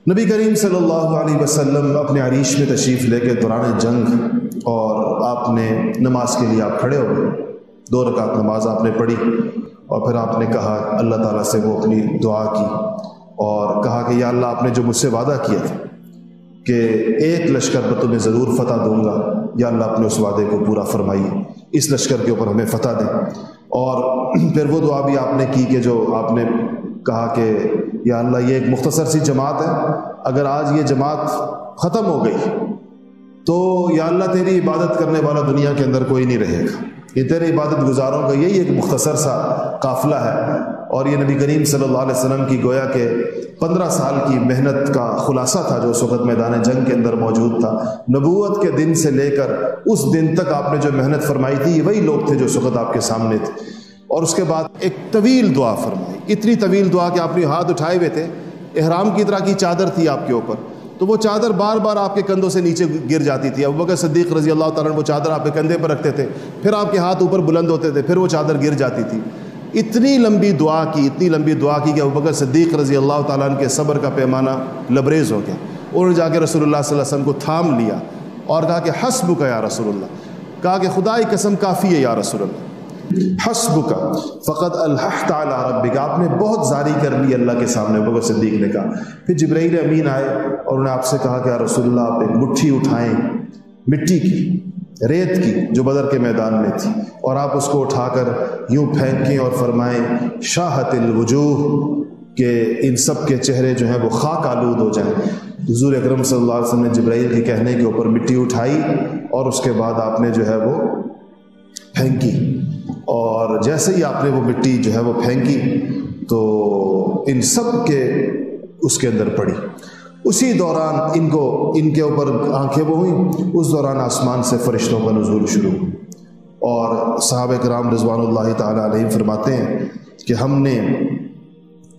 نبی کریم صلی اللہ علیہ وسلم اپنے عریش میں تشریف لے کے دوران جنگ اور آپ نے نماز کے لیے آپ کھڑے ہو گئے، 2 رکعت نماز آپ نے پڑھی، اور پھر آپ نے کہا اللہ تعالیٰ سے وہ اپنی دعا کی اور کہا کہ یا اللہ، آپ نے جو مجھ سے وعدہ کیا تھا کہ ایک لشکر پر تمہیں ضرور فتح دوں گا، یا اللہ اپنے اس وعدے کو پورا فرمائیے، اس لشکر کے اوپر ہمیں فتح دیں۔ اور پھر وہ دعا بھی آپ نے کی کہ جو آپ نے کہا کہ یا اللہ، یہ ایک مختصر سی جماعت ہے، اگر آج یہ جماعت ختم ہو گئی تو یا اللہ تیری عبادت کرنے والا دنیا کے اندر کوئی نہیں رہے گا، یہ تیرے عبادت گزاروں کا یہی ایک مختصر سا قافلہ ہے۔ اور یہ نبی کریم صلی اللہ علیہ وسلم کی گویا کہ 15 سال کی محنت کا خلاصہ تھا جو اس وقت میدان جنگ کے اندر موجود تھا۔ نبوت کے دن سے لے کر اس دن تک آپ نے جو محنت فرمائی تھی، یہ وہی لوگ تھے جو اس وقت آپ کے سامنے تھے۔ اور اس کے بعد ایک طویل دعا فرمائی، اتنی طویل دعا کہ آپ نے ہاتھ اٹھائے ہوئے تھے، احرام کی طرح کی چادر تھی آپ کے اوپر، تو وہ چادر بار بار آپ کے کندھوں سے نیچے گر جاتی تھی۔ ابوبکر صدیق رضی اللہ تعالیٰ عنہ وہ چادر آپ کے کندھے پر رکھتے تھے، پھر آپ کے ہاتھ اوپر بلند ہوتے تھے، پھر وہ چادر گر جاتی تھی۔ اتنی لمبی دعا کی کہ ابوبکر صدیق رضی اللہ تعالیٰ عنہ کے صبر کا پیمانہ لبریز ہو گیا۔ انہوں نے جا کے رسول اللہ صلی اللہ علیہ وسلم کو تھام لیا اور کہا کہ حسبک یا رسول اللہ، کہا کہ خدا کی قسم کافی ہے یا رسول اللہ، حسبک فقد الححت علی ربک، آپ نے بہت زاری کر لی اللہ کے سامنے، ابوبکر صدیق نے کہا۔ پھر جبرائیل امین آئے اور انہوں نے آپ سے کہا کہ یا رسول اللہ، آپ ایک مٹھی اٹھائیں مٹی کی، ریت کی، جو بدر کے میدان میں تھی، اور آپ اس کو اٹھا کر یوں پھینکیں اور فرمائیں شاہت الوجوہ، کہ ان سب کے چہرے جو ہیں وہ خاک آلود ہو جائیں۔ حضور اکرم صلی اللہ علیہ وسلم نے جبرائیل کے کہنے کے اوپر مٹی اٹھائی اور اس کے بعد آپ نے جو ہے وہ پھینکی، اور جیسے ہی آپ نے وہ مٹی جو ہے وہ پھینکی تو ان سب کے اس کے اندر پڑی۔ اسی دوران ان کے اوپر آنکھیں وہ ہوئیں، اس دوران آسمان سے فرشتوں کا نزول شروع ہوا۔ اور صحابہ کرام رضوان اللہ تعالیٰ علیہم فرماتے ہیں کہ ہم نے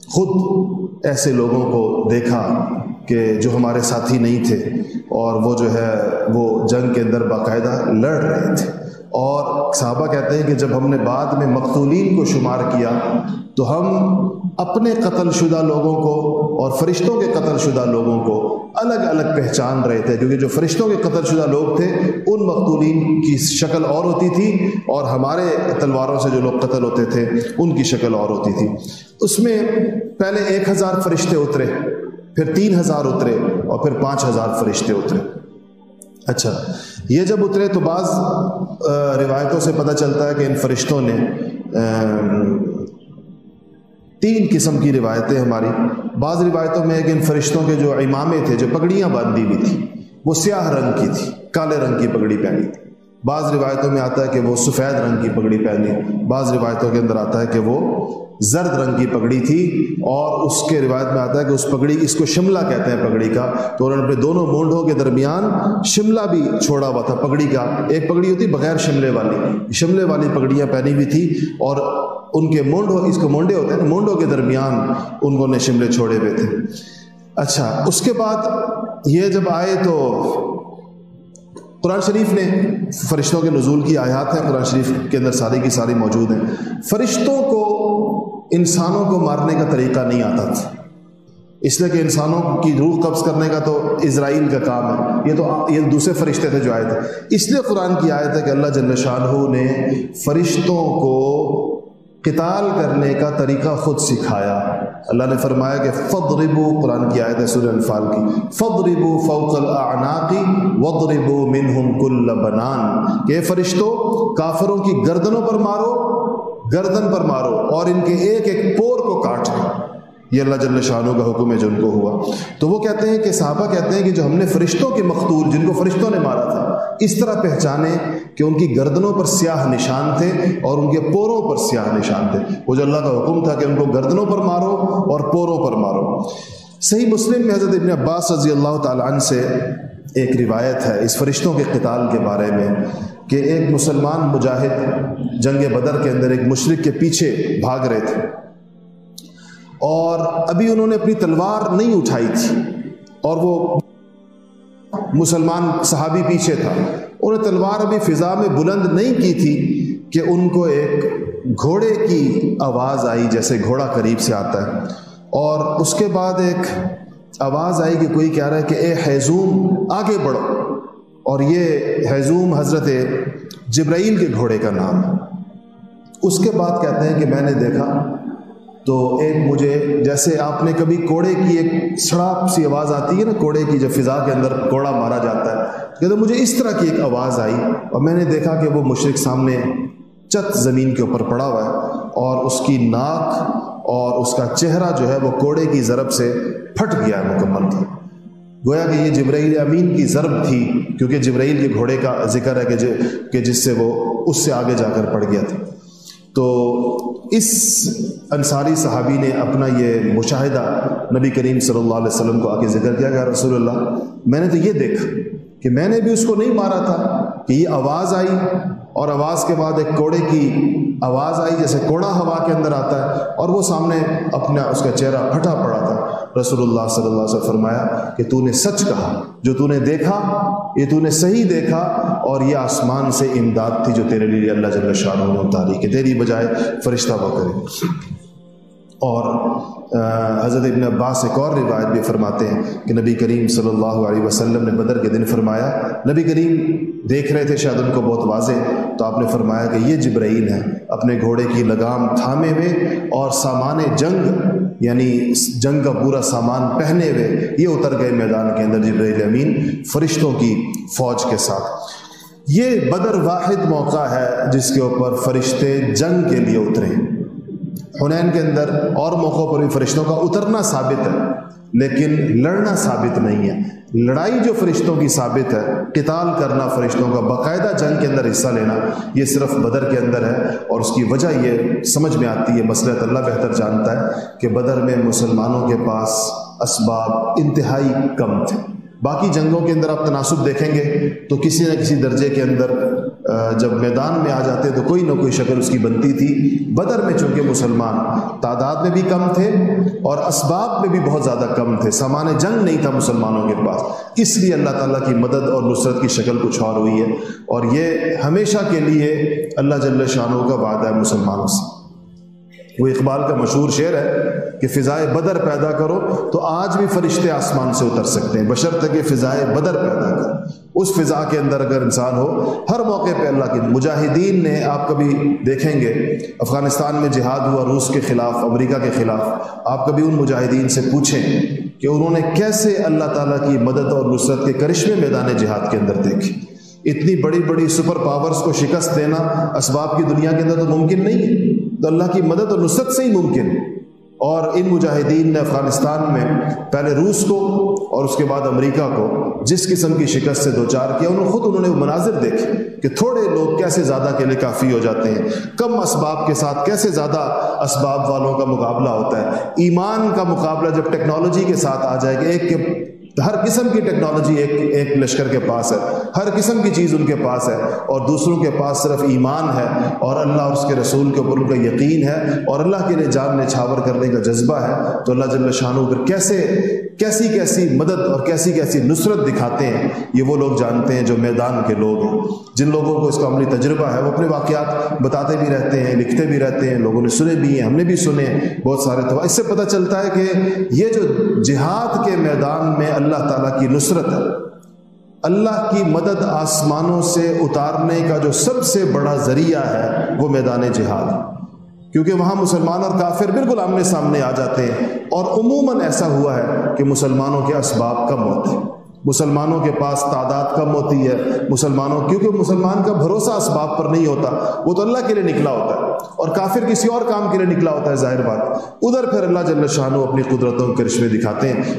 خود ایسے لوگوں کو دیکھا کہ جو ہمارے ساتھی نہیں تھے، اور وہ جو ہے وہ جنگ کے اندر باقاعدہ لڑ رہے تھے۔ اور صحابہ کہتے ہیں کہ جب ہم نے بعد میں مقتولین کو شمار کیا تو ہم اپنے قتل شدہ لوگوں کو اور فرشتوں کے قتل شدہ لوگوں کو الگ الگ پہچان رہے تھے، کیونکہ جو فرشتوں کے قتل شدہ لوگ تھے ان مقتولین کی شکل اور ہوتی تھی، اور ہمارے تلواروں سے جو لوگ قتل ہوتے تھے ان کی شکل اور ہوتی تھی۔ اس میں پہلے 1000 فرشتے اترے، پھر 3000 اترے، اور پھر 5000 فرشتے اترے۔ اچھا، یہ جب اترے تو بعض روایتوں سے پتہ چلتا ہے کہ ان فرشتوں نے 3 قسم کی روایتیں ہماری، بعض روایتوں میں ہے کہ ان فرشتوں کے جو امامے تھے، جو پگڑیاں باندھی ہوئی تھی، وہ سیاہ رنگ کی تھی، کالے رنگ کی پگڑی پہنی تھی۔ بعض روایتوں میں آتا ہے کہ وہ سفید رنگ کی پگڑی پہنی، بعض روایتوں کے اندر آتا ہے کہ وہ زرد رنگ کی پگڑی تھی، اور اس کے روایت میں آتا ہے کہ اس پگڑی، اس کو شملہ کہتے ہیں پگڑی کا، تو انہوں نے اپنے دونوں مونڈوں کے درمیان شملہ بھی چھوڑا ہوا تھا پگڑی کا۔ ایک پگڑی ہوتی بغیر شملے والی، شملے والی پگڑیاں پہنی ہوئی تھی، اور ان کے مونڈوں، اس کو مونڈے ہوتے ہیں نا، مونڈوں کے درمیان ان نے شملے چھوڑے ہوئے تھے۔ اچھا، اس کے بعد یہ جب آئے تو قرآن شریف نے فرشتوں کے نزول کی آیات ہیں، قرآن شریف کے اندر ساری کی ساری موجود ہیں۔ فرشتوں کو انسانوں کو مارنے کا طریقہ نہیں آتا تھا، اس لیے کہ انسانوں کی روح قبض کرنے کا تو اسرائیل کا کام ہے، یہ دوسرے فرشتے تھے جو آئے تھے۔ اس لیے قرآن کی آیت ہے کہ اللہ جل شانہ نے فرشتوں کو قتال کرنے کا طریقہ خود سکھایا۔ اللہ نے فرمایا کہ فَضْرِبُوا، قرآن کی آیت ہے سورہ انفال کی، فَضْرِبُوا فَوْقَ الْأَعْنَاقِ وَضْرِبُوا مِنْهُمْ كُلَّ بَنَانٍ، کہ فرشتوں کافروں کی گردنوں پر مارو، گردن پر مارو، اور ان کے ایک ایک پور کو کاٹ دو۔ یہ اللہ جل شانہ کا حکم ہے جو ان کو ہوا۔ تو وہ کہتے ہیں کہ صحابہ کہتے ہیں کہ جو ہم نے فرشتوں کے مقتول، جن کو فرشتوں نے مارا تھا، اس طرح پہچانے کہ ان کی گردنوں پر سیاہ نشان تھے اور ان کے پوروں پر سیاہ نشان تھے۔ وہ جو اللہ کا حکم تھا کہ ان کو گردنوں پر مارو اور پوروں پر مارو۔ صحیح مسلم میں حضرت ابن عباس رضی اللہ تعالیٰ عنہ سے ایک روایت ہے اس فرشتوں کے قتال کے بارے میں، کہ ایک مسلمان مجاہد جنگ بدر کے اندر ایک مشرک کے پیچھے بھاگ رہے تھے، اور ابھی انہوں نے اپنی تلوار نہیں اٹھائی تھی، اور وہ مسلمان صحابی پیچھے تھا، انہوں نے تلوار ابھی فضا میں بلند نہیں کی تھی کہ ان کو ایک گھوڑے کی آواز آئی، جیسے گھوڑا قریب سے آتا ہے، اور اس کے بعد ایک آواز آئی کہ کوئی کہہ رہا ہے کہ اے حیزوم آگے بڑھو، اور یہ حیزوم حضرت جبرائیل کے گھوڑے کا نام ہے۔ اس کے بعد کہتے ہیں کہ میں نے دیکھا تو ایک مجھے، جیسے آپ نے کبھی کوڑے کی ایک سڑاپ سی آواز آتی ہے نا، کوڑے کی جب فضا کے اندر کوڑا مارا جاتا ہے، کہتے ہیں مجھے اس طرح کی ایک آواز آئی، اور میں نے دیکھا کہ وہ مشرک سامنے چت زمین کے اوپر پڑا ہوا ہے، اور اس کی ناک اور اس کا چہرہ جو ہے وہ کوڑے کی ضرب سے پھٹ گیا ہے مکمل طور۔ گویا کہ یہ جبرائیل امین کی ضرب تھی، کیونکہ جبرائیل کے گھوڑے کا ذکر ہے کہ جس سے وہ اس سے آگے جا کر پڑ گیا تھا۔ تو اس انصاری صحابی نے اپنا یہ مشاہدہ نبی کریم صلی اللہ علیہ وسلم کو آ کے ذکر کیا کہ رسول اللہ، میں نے تو یہ دیکھا کہ میں نے بھی اس کو نہیں مارا تھا، کہ یہ آواز آئی اور آواز کے بعد ایک کوڑے کی آواز آئی، جیسے کوڑا ہوا کے اندر آتا ہے، اور وہ سامنے اپنا اس کا چہرہ پھٹا پڑا تھا۔ رسول اللہ صلی اللہ علیہ وسلم فرمایا کہ تو نے سچ کہا، جو تو نے دیکھا یہ تو نے صحیح دیکھا، اور یہ آسمان سے امداد تھی جو تیرے لیے اللہ جل شانہ نے اتاری کہ تیری بجائے فرشتہ وہ کرے۔ اور حضرت ابن عباس ایک اور روایت بھی فرماتے ہیں کہ نبی کریم صلی اللہ علیہ وسلم نے بدر کے دن فرمایا، نبی کریم دیکھ رہے تھے شاید ان کو بہت واضح، تو آپ نے فرمایا کہ یہ جبرائیل ہے اپنے گھوڑے کی لگام تھامے ہوئے اور سامان جنگ، یعنی جنگ کا پورا سامان پہنے ہوئے یہ اتر گئے میدان کے اندر، جبرائیل امین فرشتوں کی فوج کے ساتھ۔ یہ بدر واحد موقع ہے جس کے اوپر فرشتے جنگ کے لیے اترے۔ حنین کے اندر اور موقعوں پر بھی فرشتوں کا اترنا ثابت ہے، لیکن لڑنا ثابت نہیں ہے۔ لڑائی جو فرشتوں کی ثابت ہے، قتال کرنا فرشتوں کا، باقاعدہ جنگ کے اندر حصہ لینا، یہ صرف بدر کے اندر ہے۔ اور اس کی وجہ یہ سمجھ میں آتی ہے، مسئلہ اللہ بہتر جانتا ہے، کہ بدر میں مسلمانوں کے پاس اسباب انتہائی کم تھے۔ باقی جنگوں کے اندر آپ تناسب دیکھیں گے تو کسی نہ کسی درجے کے اندر جب میدان میں آ جاتے تو کوئی نہ کوئی شکل اس کی بنتی تھی۔ بدر میں چونکہ مسلمان تعداد میں بھی کم تھے اور اسباب میں بھی بہت زیادہ کم تھے، سامان جنگ نہیں تھا مسلمانوں کے پاس، اس لیے اللہ تعالیٰ کی مدد اور نصرت کی شکل کچھ اور ہوئی ہے، اور یہ ہمیشہ کے لیے اللہ جل شانہ کا وعدہ ہے مسلمانوں سے۔ وہ اقبال کا مشہور شعر ہے کہ فضائے بدر پیدا کرو تو آج بھی فرشتے آسمان سے اتر سکتے ہیں، بشرطے کہ فضائے بدر پیدا کرو۔ اس فضا کے اندر اگر انسان ہو، ہر موقع پہ اللہ کے مجاہدین نے، آپ کبھی دیکھیں گے افغانستان میں جہاد ہوا روس کے خلاف، امریکہ کے خلاف، آپ کبھی ان مجاہدین سے پوچھیں کہ انہوں نے کیسے اللہ تعالیٰ کی مدد اور نصرت کے کرشمے میدان جہاد کے اندر دیکھے۔ اتنی بڑی بڑی سپر پاورز کو شکست دینا اسباب کی دنیا کے اندر تو ممکن نہیں ہے، تو اللہ کی مدد اور نصرت سے ہی ممکن ہے۔ اور ان مجاہدین نے افغانستان میں پہلے روس کو اور اس کے بعد امریکہ کو جس قسم کی شکست سے دوچار کیا، انہوں نے وہ مناظر دیکھے کہ تھوڑے لوگ کیسے زیادہ کے لیے کافی ہو جاتے ہیں، کم اسباب کے ساتھ کیسے زیادہ اسباب والوں کا مقابلہ ہوتا ہے۔ ایمان کا مقابلہ جب ٹیکنالوجی کے ساتھ آ جائے گا، ایک کے ہر قسم کی ٹیکنالوجی ایک لشکر کے پاس ہے، ہر قسم کی چیز ان کے پاس ہے، اور دوسروں کے پاس صرف ایمان ہے اور اللہ اور اس کے رسول کے اوپر ان کا یقین ہے اور اللہ کے لیے جان نچھاور کرنے کا جذبہ ہے، تو اللہ جل شانہ پھر کیسی مدد اور کیسی نصرت دکھاتے ہیں، یہ وہ لوگ جانتے ہیں جو میدان کے لوگ ہیں۔ جن لوگوں کو اس کا عملی تجربہ ہے وہ اپنے واقعات بتاتے بھی رہتے ہیں، لکھتے بھی رہتے ہیں، لوگوں نے سنے بھی ہیں، ہم نے بھی سنے بہت سارے۔ تو اس سے پتہ چلتا ہے کہ یہ جو جہاد کے میدان میں اللہ تعالیٰ کی نصرت ہے، اللہ کی مدد آسمانوں سے اتارنے کا جو سب سے بڑا ذریعہ ہے وہ میدان جہاد، کیونکہ وہاں مسلمان اور کافر بالکل آمنے سامنے آ جاتے ہیں، اور عموماً ایسا ہوا ہے کہ مسلمانوں کے اسباب کم ہوتے ہیں، مسلمانوں کے پاس تعداد کم ہوتی ہے، کیونکہ مسلمان کا بھروسہ اسباب پر نہیں ہوتا، وہ تو اللہ کے لیے نکلا ہوتا ہے، اور کافر کسی اور کام کے لیے نکلا ہوتا ہے، ظاہر بات۔ ادھر پھر اللہ جل شانہ اپنی قدرتوں کے کرشمے دکھاتے ہیں۔